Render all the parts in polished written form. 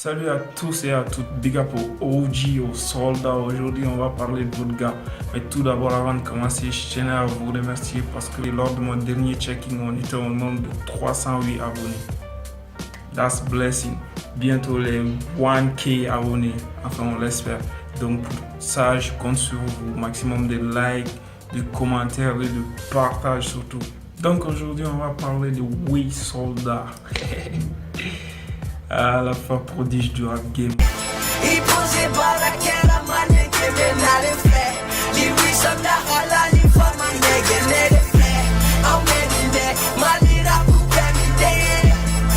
Salut à tous et à toutes, big up aux OG, aux soldats. Aujourd'hui, on va parler de votre gars. Mais tout d'abord, avant de commencer, je tenais à vous remercier parce que lors de mon dernier checking, on était au nombre de 308 abonnés. That's blessing. Bientôt les 1K abonnés, enfin on l'espère. Donc pour ça, je compte sur vous. Maximum de likes, de commentaires et de partage surtout. Donc aujourd'hui, on va parler de We Soldat. À la fois prodige du rap game.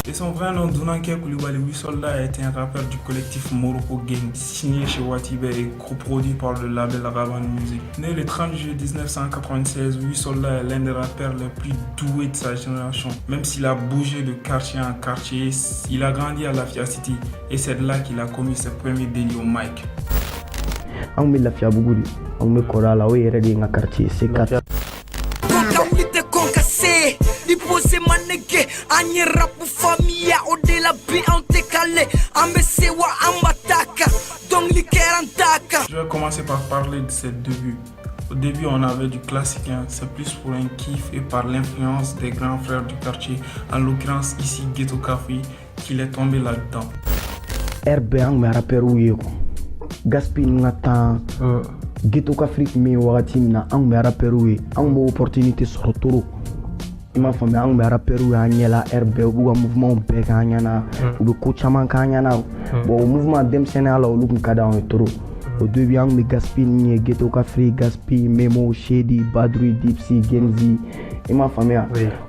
Et son vrai nom, Dounanké Coulibaly We Soldat, a été un rappeur du collectif Morocco Gang, signé chez Watibé et coproduit par le label Raban Music. Né le 30 juillet 1996, We Soldat est l'un des rappeurs les plus doués de sa génération. Même s'il a bougé de quartier en quartier, il a grandi à Lafia City et c'est de là qu'il a commis ses premiers délits au mic. On me Lafia Bougoudi, on me Korala, oui, il est dans le quartier, c'est 4. Je vais commencer par parler de ses débuts. Au début, on avait du classique, hein. C'est plus pour un kiff et par l'influence des grands frères du quartier, en l'occurrence ici Ghetto Cafri, qu'il est tombé là-dedans. RB, me rappelle où il est. Gaspille Natan, Ghetto Cafri, mais Waratim, on me rappelle où il est. On a opportunité sur le tour. Ma famille on me rappelle où il y a la RB ou un mouvement Beganyana ou le coach Amankanyana. Bon, au mouvement d'Emsena, là, au Lukada, on est trop. Au début, on me gaspille, Ghetto Cafri, gaspille, Memo, Shady, Badri, Dipsy, Genzi. Et ma famille,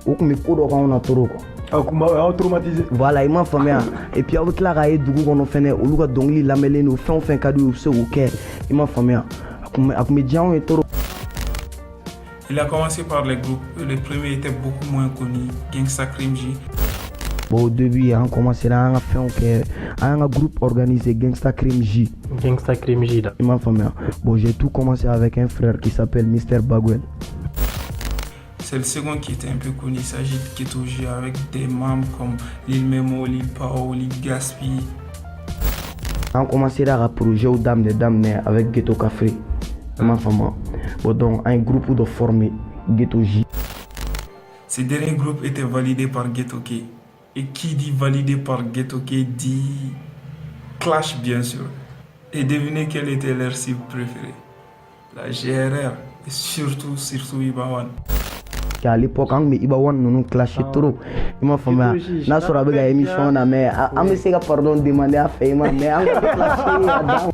on me court on a trop. Traumatisé. Voilà, et ma famille. Et puis, avec la raille du coup, on fait, au Luka Dongli, la mêlée, nous fait un cadeau, c'est ok. Et ma famille, avec mes gens, on est trop. Il a commencé par les groupes. Les premiers étaient beaucoup moins connus. Gangsta Crime J. Bon, au début, on a commencé à faire un groupe organisé Gangsta Crime J. Gangsta Crime J là. Et ma famille. Bon, j'ai tout commencé avec un frère qui s'appelle Mr. Bagwell. C'est le second qui était un peu connu. Il s'agit de Ghetto J avec des membres comme Lil Memo, Lil Pao, Lil Gaspi. On a commencé à rapprocher aux dames des dames avec Ghetto Cafri. Ma famille. Bon, donc, un groupe de formé Ghetto J. Ces derniers groupes étaient validés par Ghetto K. Et qui dit validé par Ghetto K dit Clash, bien sûr. Et devinez quelle était leur cible préférée? La GRR et surtout Ibawan. À l'époque, on Ibawan nous clashait trop. Ma famille, n'a pas eu d'émission, mais on me sait pardon demander à faire, mais on a clashé.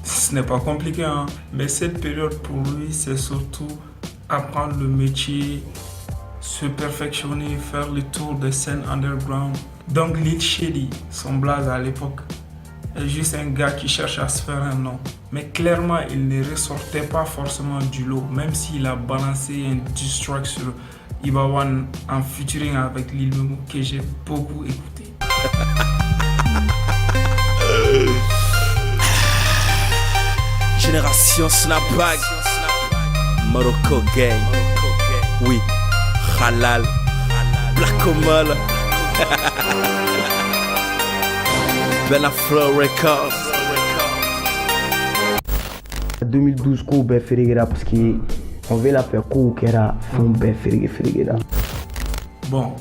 Ce n'est pas compliqué, hein? Mais cette période pour lui, c'est surtout apprendre le métier, se perfectionner, faire le tour des scènes underground. Donc Lil Shady, son blaze à l'époque, est juste un gars qui cherche à se faire un nom. Mais clairement, il ne ressortait pas forcément du lot, même s'il a balancé un diss track sur Ibawan en featuring avec Lil Memo que j'ai beaucoup écouté. Génération Snapback, Morocco Gang, oui, Halal, Black Omal, Ben Afro Records. 2012, ko be ferigera parce qu'on veut la faire ko kera fond be ferigera. Bon,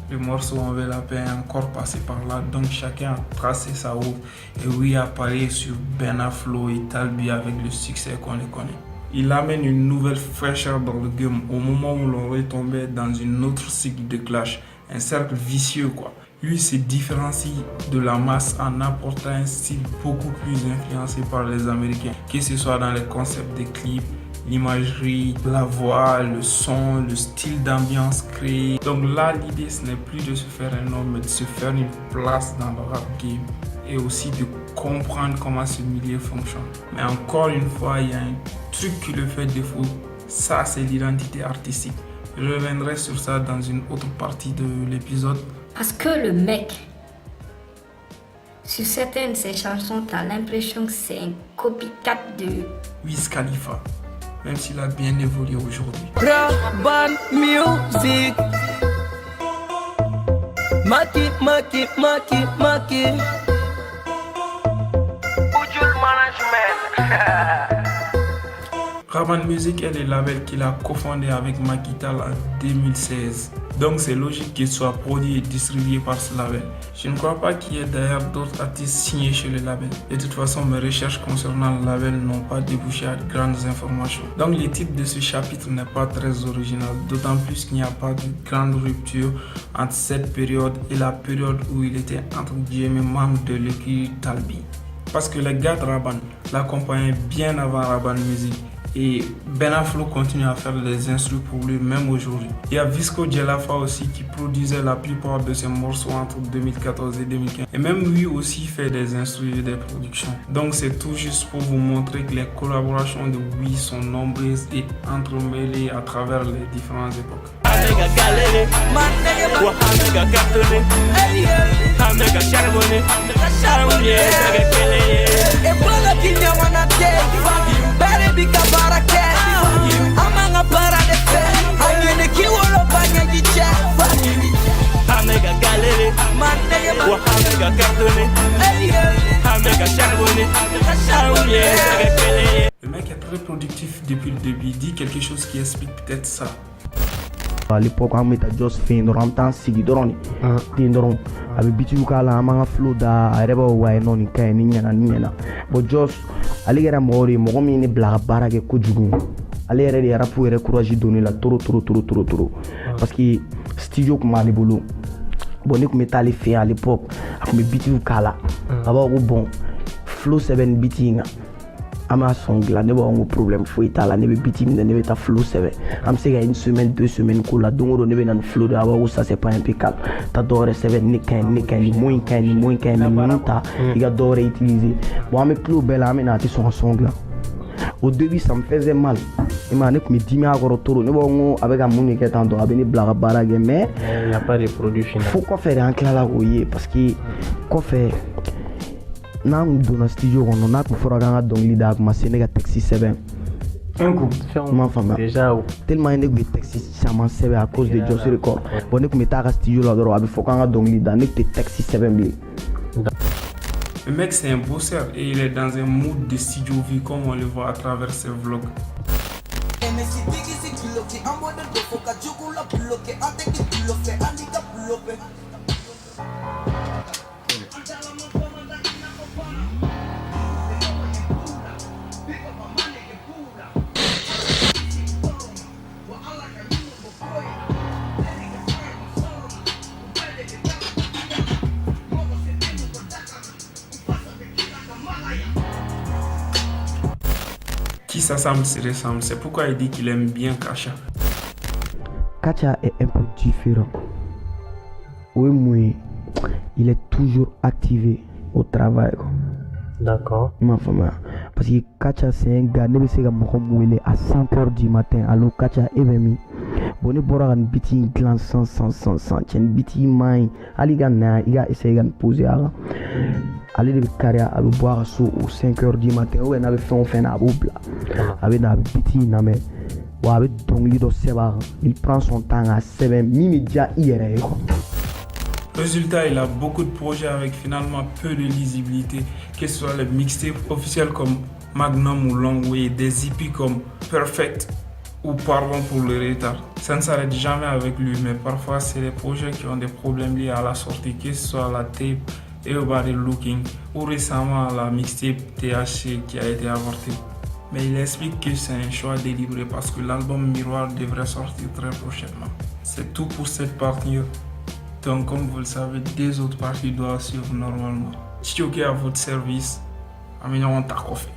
le morceau On veut la paix est encore passé par là, donc chacun a tracé sa route et oui apparaît sur Ben Afro et Talbi avec le succès qu'on les connaît. Il amène une nouvelle fraîcheur dans le game au moment où l'on retombait dans une autre cycle de clash, un cercle vicieux quoi. Lui se différencie de la masse en apportant un style beaucoup plus influencé par les Américains, que ce soit dans les concepts des clips, l'imagerie, la voix, le son, le style d'ambiance créé. Donc là, l'idée, ce n'est plus de se faire un nom, mais de se faire une place dans le rap game et aussi de comprendre comment ce milieu fonctionne. Mais encore une fois, il y a un truc qui le fait défaut, ça c'est l'identité artistique. Je reviendrai sur ça dans une autre partie de l'épisode. Parce que le mec, sur certaines de ses chansons, t'as l'impression que c'est un copycat de Wiz Khalifa, même s'il a bien évolué aujourd'hui. Raban Music. Maki, Maki, Maki, Maki. Ujul Management. Raban Music est le label qu'il a cofondé avec Makital en 2016. Donc c'est logique qu'il soit produit et distribué par ce label. Je ne crois pas qu'il y ait d'ailleurs d'autres artistes signés chez le label. De toute façon, mes recherches concernant le label n'ont pas débouché à de grandes informations. Donc le titre de ce chapitre n'est pas très original, d'autant plus qu'il n'y a pas de grande rupture entre cette période et la période où il était entre guillemets membre de l'équipe Talbi. Parce que les gars de Raban l'accompagnaient bien avant Raban Music. Et Ben Aflo continue à faire des instrus pour lui même aujourd'hui. Il y a Visco Djelafa aussi qui produisait la plupart de ses morceaux entre 2014 et 2015. Et même lui aussi fait des instrus et des productions. Donc c'est tout juste pour vous montrer que les collaborations de Wii sont nombreuses et entremêlées à travers les différentes époques. Le mec est très productif depuis le début, il dit quelque chose qui explique peut-être ça. À l'époque, on mettait juste fin de temps, sigi drone, tindron, avec bitu kala, amanga flow da, areba wa non ni kai ni nyana. But just, ali era mori, mogomi ni blaga bara ke kujugu. Ali era di rapu era courage donner la toro. Parce que studio kuma ni bolo. Bon ni kuma tali fait à l'époque, avec bitu kala. Aba bon, flow 7 bitinga. Ama songla ne ba un problème fo itala ne be bitim ne be ta flow 7 am se ga une semaine 2 semaines ko la dongo ne be nan flow da ba ça c'est pas impeccable ta dore 7 ni kan moins kan ta il a dore utiliser bon am plus belle am na ti songla au début ça me faisait mal et ma ne ko mi dimi agoro toro ne ba ngo avec amuni ke tanto abeni blaga barage mais il n'y a pas de produit final. Faut qu'on fait en clair là parce que qu'on fait na dans studio on a pour faire un donc leader comme Sénégal Taxi 7 Un coup déjà tellement il est Taxi chaman 7 à cause de Joss Record bon ne comme ta studio là il faut qu'on a donc leader ne Taxi 7 blé. Le mec c'est un bosseur et il est dans un mood de studio vie comme on le voit à travers ses vlogs. Qui s'assemble se ressemble, c'est pourquoi il dit qu'il aime bien Kacha. Kacha est un peu différent. Oui, il est toujours activé au travail. D'accord. Parce que Kacha c'est un gars, il est à 5h du matin. Alors Kacha est venu. Bon, il y a un biti glan sans. Il y a un biti main. Il a essayé de poser. Aller de carrière à boire sous 5h du matin. On avait fait un aboubla. Avec un biti namé. Avec donc il prend son temps à 7 immédiat hier. Résultat, il a beaucoup de projets avec finalement peu de lisibilité, que ce soit les mixtapes officiels comme Magnum ou Longway, des EP comme Perfect ou Pardon pour le retard. Ça ne s'arrête jamais avec lui, mais parfois c'est des projets qui ont des problèmes liés à la sortie, que ce soit la tape Everybody Looking ou récemment la mixtape THC qui a été avortée. Mais il explique que c'est un choix délibéré parce que l'album Miroir devrait sortir très prochainement. C'est tout pour cette partie. Donc comme vous le savez, des autres parties doivent suivre normalement. Chioké à votre service. Améliorons ta coffee.